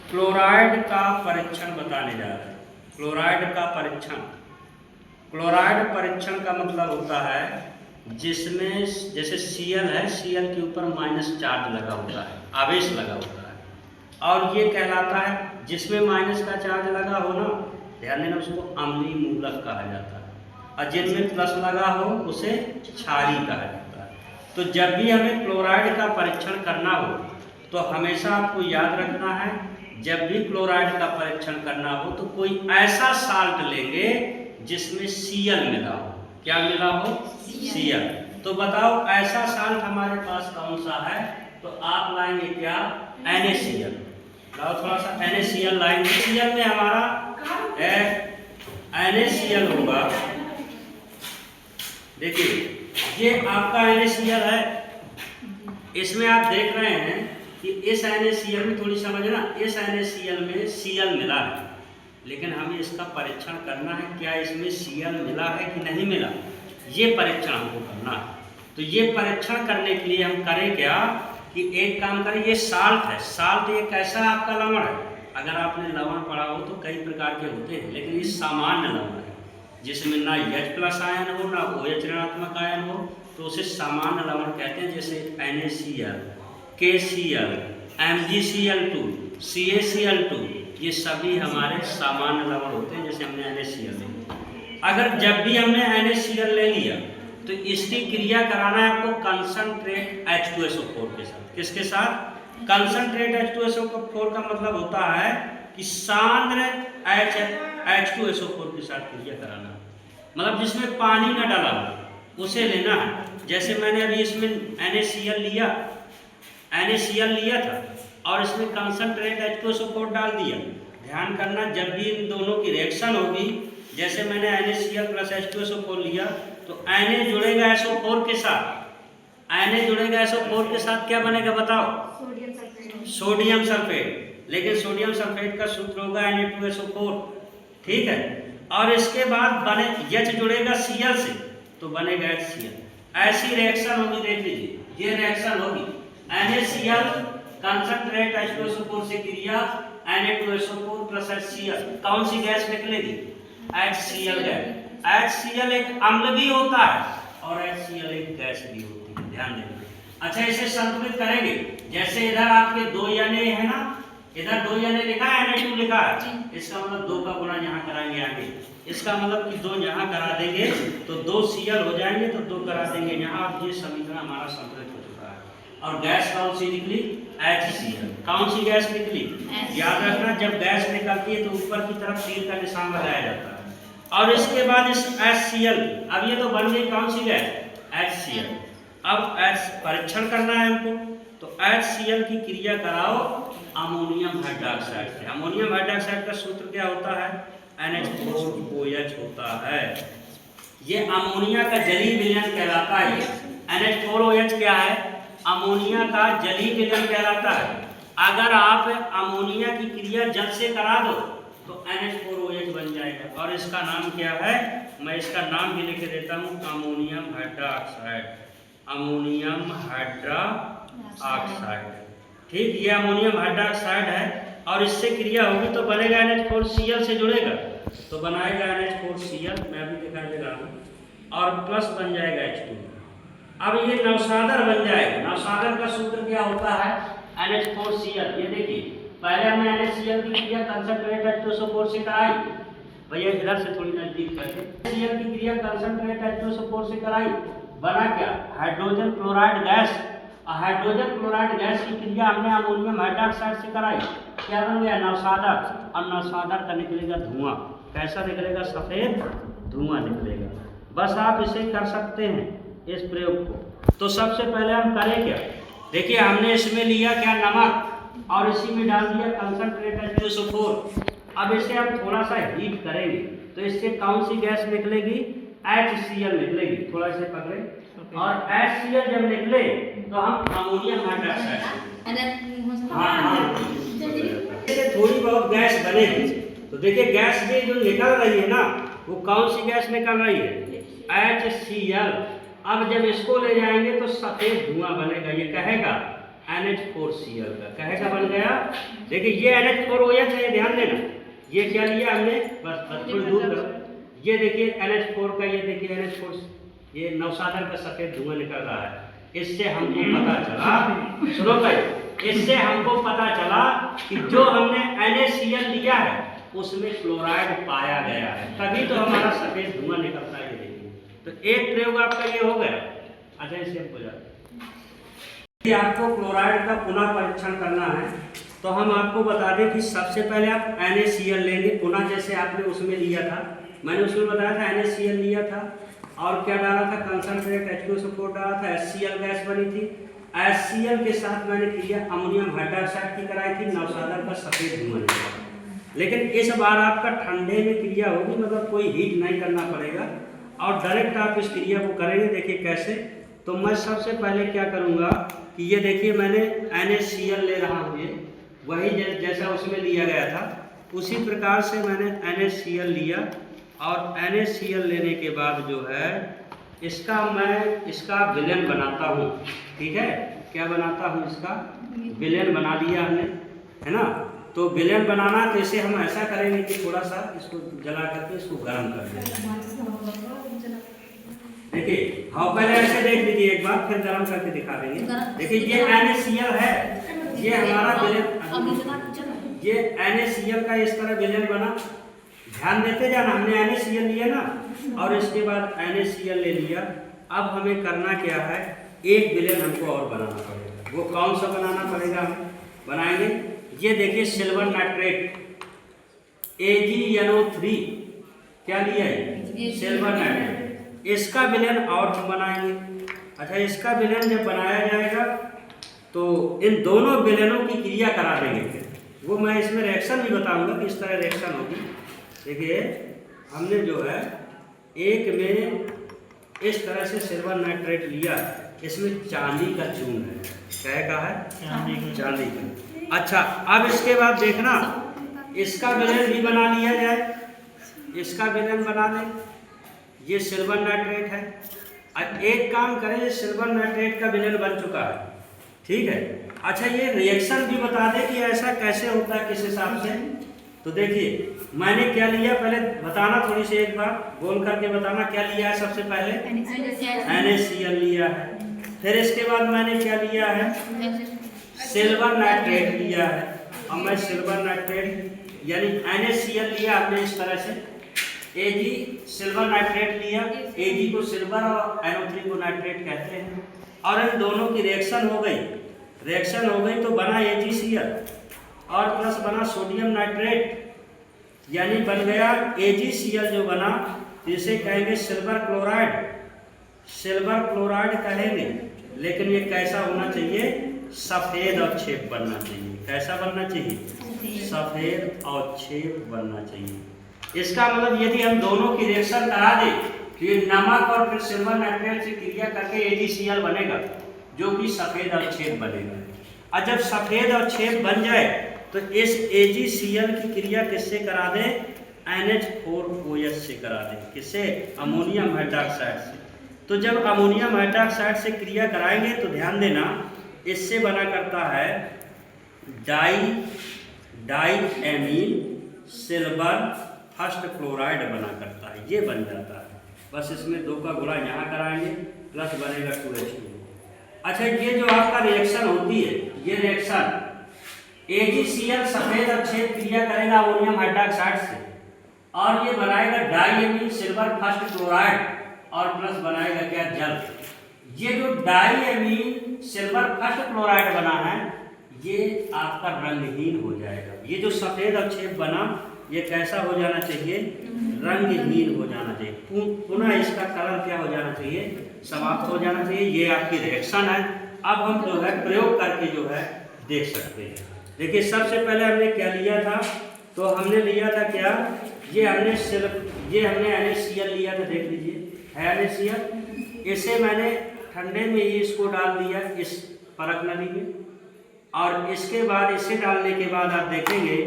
Chloride का परीक्षण बताने जा रहे हैं। क्लोराइड का परीक्षण, क्लोराइड परीक्षण का मतलब होता है जिसमें जैसे Cl है, Cl के ऊपर माइनस चार्ज लगा होता है, आवेश लगा होता है, और ये कहलाता है जिसमें माइनस का चार्ज लगा हो ना, ध्यान देना, उसको अम्लीय मूलक कहा जाता है, और जिनमें प्लस लगा हो उसे क्षारीय कहा जाता है। तो जब भी हमें क्लोराइड का परीक्षण करना हो तो हमेशा आपको याद रखना है, जब भी क्लोराइड का परीक्षण करना हो तो कोई ऐसा साल्ट लेंगे जिसमें Cl मिला हो। क्या मिला हो? Cl। तो बताओ ऐसा साल्ट हमारे पास कौन सा है? तो आप लाएंगे क्या? NaCl। लाओ थोड़ा सा NaCl लाएंगे। Cl में हमारा NaCl होगा। देखिए ये आपका NaCl है, इसमें आप देख रहे हैं कि इस NaCl में थोड़ी समझना, इस NaCl में Cl मिला है, लेकिन हमें इसका परीक्षण करना है क्या इसमें Cl मिला है कि नहीं मिला, ये परीक्षण हमको करना है। तो ये परीक्षण करने के लिए हम करें क्या कि एक काम करें, ये साल्ट है, साल्ट एक ऐसा आपका लवण है, अगर आपने लवण पढ़ा हो तो कई प्रकार के होते हैं, लेकिन ये सामान्य लवण है जिसमें ना H+ आयन हो ना OH ऋणात्मक आयन हो, तो उसे सामान्य लवण कहते हैं। जैसे NaCl, KCl, MgCl2, CaCl2, ये सभी हमारे सामान्य लवण होते हैं, जैसे हमने NaCl लिया। अगर जब भी हमने NaCl ले लिया तो इसकी क्रिया कराना है आपको कंसंट्रेट H2SO4 के साथ। किसके साथ? कंसंट्रेट H2SO4 का मतलब होता है कि सांद्र H2SO4 के साथ क्रिया कराना, मतलब जिसमें पानी न डाला हो उसे लेना है। जैसे मैंने अभी इसमें NaCl लिया था और इसमें कंसंट्रेट H2SO4 डाल दिया। ध्यान करना, जब भी इन दोनों की रिएक्शन होगी, जैसे मैंने NaCl प्लस H2SO4 लिया तो Na जुड़ेगा SO4 के साथ, Na जुड़ेगा SO4 के साथ, क्या बनेगा बताओ? Sodium sulphate. लेकिन सोडियम सल्फेट का सूत्र होगा Na2SO4, ठीक है। और इसके बाद बने H जुड़ेगा Cl से तो बनेगा HCl। ऐसी रिएक्शन होगी, देख लीजिए, ये रिएक्शन होगी NaCl कंसंट्रेट H2SO4 से क्रिया Na2SO4 प्लस HCl, कौन सी गैस निकलेगी? HCl gas. HCl एक अम्ल भी होता है और HCl एक गैस भी होती है, ध्यान देना। अच्छा, इसे संतुलित करेंगे, जैसे इधर आपके 2 Na है ना, इधर 2 Na लिखा है, Na2 लिखा है, इसका मतलब 2 का गुणा यहाँ कराएंगे आगे, इसका मतलब कि 2 यहाँ करा देंगे तो 2 Cl हो जाएंगे, तो 2 करा देंगे यहाँ। अब ये समीकरण हमारा संतुलित हो चुका है। और गैस कौन सी निकली? HCl। कौन सी गैस निकली? याद रखना, जब गैस निकलती है तो ऊपर की तरफ तीर का निशान लगाया जाता है। और इसके बाद इस HCl, अब ये तो बन गई कौन सी गैस? HCl। अब परीक्षण करना है हमको, तो HCl की क्रिया कराओ अमोनियम हाइड्रोक्साइड से। अमोनियम हाइड्रोक्साइड का सूत्र क्या होता है? NH4OH होता है। ये अमोनिया का जलीय विलयन कहलाता है। NH4OH क्या है? अमोनिया का जलीय विलयन कहलाता है। अगर आप अमोनिया की क्रिया जल से करा दो तो NH4OH बन जाएगा, और इसका नाम क्या है? मैं इसका नाम भी लिख देता हूँ, अमोनियम हाइड्रोक्साइड। अमोनियम हाइड्रोक्साइड, ठीक, ये अमोनियम हाइड्रोक्साइड है, और इससे क्रिया होगी तो बनेगा NH4Cl से जुड़ेगा तो बनाएगा NH4Cl, मैं अभी दिखाई दे रहा हूँ, और प्लस बन जाएगा H2। अब ये नवसादर बन जाएगा। नवसादर का सूत्र क्या होता है? NH4Cl। ये देखिए, पहले हमने NaCl की क्रिया कंसंट्रेट H2SO4 से कराई, भैया इधर से थोड़ी नजदीक करके, Cl की क्रिया कंसंट्रेट H2SO4 से कराई, बना क्या? Hydrogen chloride gas. Hydrogen chloride gas की क्रिया हमने अमोनियम हाइड्रोक्साइड से कराई, क्या बन गया? नवसादर। और नवसादर का निकलेगा धुआं। कैसा निकलेगा? सफेद धुआं निकलेगा। बस आप इसे कर सकते हैं, इस प्रयोग को। तो सबसे पहले हम करें क्या? देखिए, हमने इसमें लिया क्या? नमक, और इसी में डाल दिया कंसंट्रेट H2SO4। अब इसे हम थोड़ा सा हीट करेंगे तो इससे कौन सी गैस निकलेगी? HCl निकलेगी। थोड़ा से पकड़े, और HCl जब निकले तो हम अमोनियम हाइड्रोक्साइड, थोड़ी बहुत गैस बनेगी। तो देखिए, गैस ये जो निकल रही है ना, वो कौन सी गैस निकल रही है? HCl। अब जब इसको ले जाएंगे तो सफेद धुआं बनेगा, ये कहेगा NH4Cl का कहेगा बन गया। देखिए ये NH4OH है, ध्यान देना। ये क्या लिया हमने, बस थोड़ी दूर करो। ये देखिए NH4 का, ये देखिए NH4, ये नौसागर का सफेद धुआं निकल रहा है। इससे हमको पता चला, सुनो भाई, इससे हमको पता चला कि जो हमने NaCl लिया है उसमें क्लोराइड पाया गया है, तभी तो हमारा सफेद धुआं निकलता है। ये देखिए, तो एक प्रयोग आपका ये हो गया। अच्छा, इससे हमको यदि आपको क्लोराइड का पुनः परीक्षण करना है तो हम आपको बता दें कि सबसे पहले आप NaCl लेंगे पुनः, जैसे आपने उसमें लिया था। मैंने उसमें बताया था NaCl लिया था और क्या डाला था, कंसंट्रेट H2SO4 डाला था, HCl गैस बनी थी। HCl के साथ मैंने क्रिया अमोनियम हाइड्रोक्साइड की कराई थी, नौसागर का सफेद धुआं निकला। लेकिन इस बार आपका ठंडे में क्रिया होगी, मतलब कोई हीट नहीं करना पड़ेगा और डायरेक्ट आप इस क्रिया को करेंगे। देखिए कैसे, तो मैं सबसे पहले क्या करूँगा कि ये देखिए मैंने NaCl ले रहा हूँ, ये वही जैसा उसमें लिया गया था उसी प्रकार से मैंने NaCl लिया। और NaCl लेने के बाद जो है मैं इसका विलयन बनाता हूँ। ठीक है, क्या बनाता हूँ, इसका विलयन बना लिया हमने, है ना। तो विलयन बनाना तो इसे हम ऐसा करेंगे कि थोड़ा सा इसको जला करके इसको गर्म कर देंगे। देखिए, हाँ पहले ऐसे देख लीजिए एक बार, फिर गर्म करके दिखा देंगे। देखिए ये NaCl है, ये हमारा विलयन, ये NaCl का इस तरह विलयन बना। ध्यान देते जाना, हमने NaCl लिया ना और इसके बाद NaCl ले लिया। अब हमें करना क्या है, एक विलयन हमको और बनाना पड़ेगा। वो कौन सा बनाना पड़ेगा, हम बनाएंगे। ये देखिए सिल्वर नाइट्रेट AgNO3, क्या लिया है, सिल्वर नाइट्रेट, इसका विलयन और हम बनाएंगे। अच्छा, इसका विलयन जब बनाया जाएगा तो इन दोनों विलयनों की क्रिया करा देंगे। वो मैं इसमें रिएक्शन भी बताऊंगा कि इस तरह रिएक्शन होगी। देखिए हमने जो है एक में इस तरह से सिल्वर नाइट्रेट लिया, इसमें चांदी का चूर्ण है। क्या का है, चांदी का। अच्छा, अब इसके बाद देखना इसका विलयन भी बना लिया जाए, इसका विलयन बना दें। ये सिल्वर नाइट्रेट है। अब एक काम करें, सिल्वर नाइट्रेट का विलयन बन चुका है, ठीक है। अच्छा, ये रिएक्शन भी बता दें कि ऐसा कैसे होता है, किस हिसाब से। तो देखिए मैंने क्या लिया, पहले बताना थोड़ी सी एक बार बोल करके बताना क्या लिया है। सबसे पहले NaCl लिया है, फिर इसके बाद मैंने क्या लिया है, सिल्वर नाइट्रेट लिया है। अब मैं सिल्वर नाइट्रेट यानी NaCl लिया आपने इस तरह से, Ag सिल्वर नाइट्रेट लिया, Ag को सिल्वर और NO3 को नाइट्रेट कहते हैं। और इन दोनों की रिएक्शन हो गई, तो बना AgCl और प्लस बना सोडियम नाइट्रेट, यानी बन गया AgCl जो बना, इसे कहेंगे सिल्वर क्लोराइड। सिल्वर क्लोराइड कहेंगे, लेकिन ये कैसा होना चाहिए, सफेद अवक्षेप बनना चाहिए। कैसा बनना चाहिए, सफेद अवक्षेप बनना चाहिए। इसका मतलब यदि हम दोनों की रिएक्शन करा दें तो ये नमक और फिर सिल्वर नाइट्रेट से क्रिया करके AgCl बनेगा, जो कि सफेद अवक्षेप बनेगा। और जब सफेद अवक्षेप बन जाए तो इस AgCl की क्रिया किससे करा दें, NH4OH से करा दें। किससे, अमोनियम हाइड्रोक्साइड से। तो जब अमोनियम हाइड्रोक्साइड से क्रिया कराएंगे तो ध्यान देना, इससे बना करता है डाईएमीन सिल्वर फर्स्ट क्लोराइड बना करता है, ये बन जाता है। बस इसमें 2 का गुणा यहाँ कराएंगे, प्लस बनेगा 2H2। अच्छा, ये जो आपका रिएक्शन होती है, ये रिएक्शन AgCl सफेद अवक्षेप क्रिया करेगा अमोनियम हाइड्रोक्साइड से और ये बनाएगा डाईएमीन सिल्वर फर्स्ट क्लोराइड और प्लस बनाएगा क्या, जल। ये जो डाईएमीन सिल्वर फर्स्ट क्लोराइड बना है ये आपका रंगहीन हो जाएगा। ये जो सफेद अवक्षेप बना ये कैसा हो जाना चाहिए, रंगहीन हो जाना चाहिए। पुनः इसका कलर क्या हो जाना चाहिए, समाप्त हो जाना चाहिए। ये आपकी रिएक्शन है। अब हम जो है प्रयोग करके जो है देख सकते हैं। देखिए सबसे पहले हमने क्या लिया था, तो हमने लिया था क्या, ये हमने NaCl लिया था। देख लीजिए है NaCl। इसे मैंने ठंडे में ही इसको डाल दिया इस परख नली में, और इसके बाद इसे डालने के बाद आप देखेंगे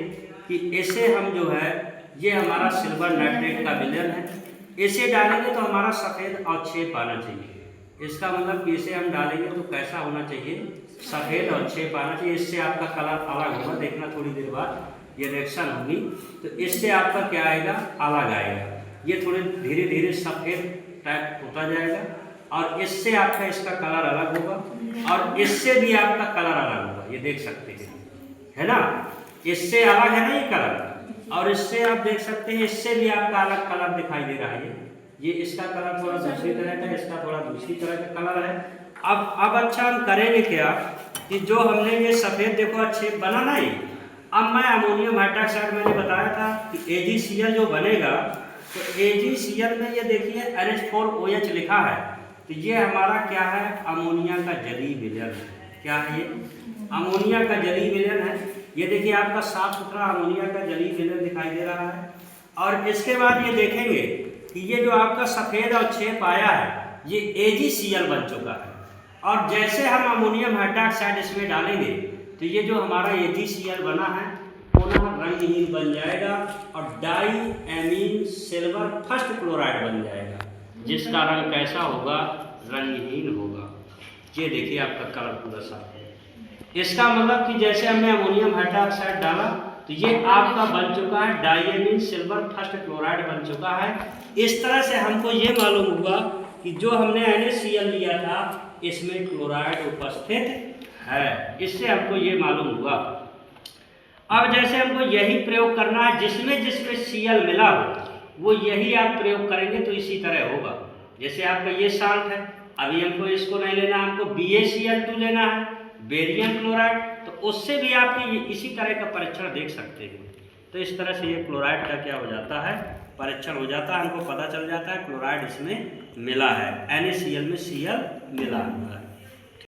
कि इसे हम जो है, ये हमारा सिल्वर नाइट्रेट का विलयन है। इसे डालेंगे तो हमारा सफ़ेद अवक्षेप आना चाहिए। इसका मतलब कि इसे हम डालेंगे तो कैसा होना चाहिए, सफ़ेद और 6 पाना चाहिए, इससे आपका कलर अलग होगा। देखना थोड़ी देर बाद ये रिएक्शन होगी तो इससे आपका क्या आएगा, अलग आएगा। ये थोड़े धीरे धीरे सफ़ेद टाइप होता जाएगा और इससे आपका इसका कलर अलग होगा और इससे भी आपका कलर अलग होगा। ये देख सकते हैं, है ना, इससे अलग है ना ये कलर, और इससे आप देख सकते हैं इससे भी आपका अलग कलर दिखाई दे रहा है। ये इसका कलर थोड़ा दूसरी तरह का, इसका थोड़ा दूसरी तरह का कलर है। अब अच्छा हम करेंगे क्या कि जो हमने ये सफ़ेद देखो अच्छे बना ना ये, अब मैं अमोनियम हाइड्रॉक्साइड मैंने बताया था कि AgCl जो बनेगा तो AgCl में ये देखिए NH4OH लिखा है, तो ये हमारा क्या है, अमोनिया का जलीय विलयन है। क्या है ये, अमोनिया का जलीय विलयन है। ये देखिए आपका साफ सुथरा अमोनिया का जलीय विलयन दिखाई दे रहा है। और इसके बाद ये देखेंगे कि ये जो आपका सफ़ेद और 6 पाया है ये AgCl बन चुका है। और जैसे हम अमोनियम हाइड्रॉक्साइड इसमें डालेंगे तो ये जो हमारा AgCl बना है पुनः रंगहीन बन जाएगा और diammine silver first chloride बन जाएगा, जिसका रंग कैसा होगा, रंगहीन होगा। ये देखिए आपका कलर पूरा साफ है। इसका मतलब कि जैसे हमने अमोनियम हाइड्रॉक्साइड डाला तो ये आपका बन चुका है डाईएमीन सिल्वर फर्स्ट क्लोराइड बन चुका है। इस तरह से हमको ये मालूम हुआ कि जो हमने NaCl लिया था इसमें क्लोराइड उपस्थित है, इससे हमको ये मालूम हुआ। अब जैसे हमको यही प्रयोग करना है, जिसमें जिसमें Cl मिला हो वो यही आप प्रयोग करेंगे तो इसी तरह होगा। जैसे आपका ये साल्ट है, अभी हमको इसको नहीं लेना, हमको BaCl2 लेना है, बेरियम क्लोराइड, तो उससे भी आप इसी तरह का परीक्षण देख सकते हैं। तो इस तरह से ये क्लोराइड का क्या हो जाता है, परीक्षण हो जाता है, हमको पता चल जाता है क्लोराइड इसमें मिला है, NaCl में Cl मिला हुआ है।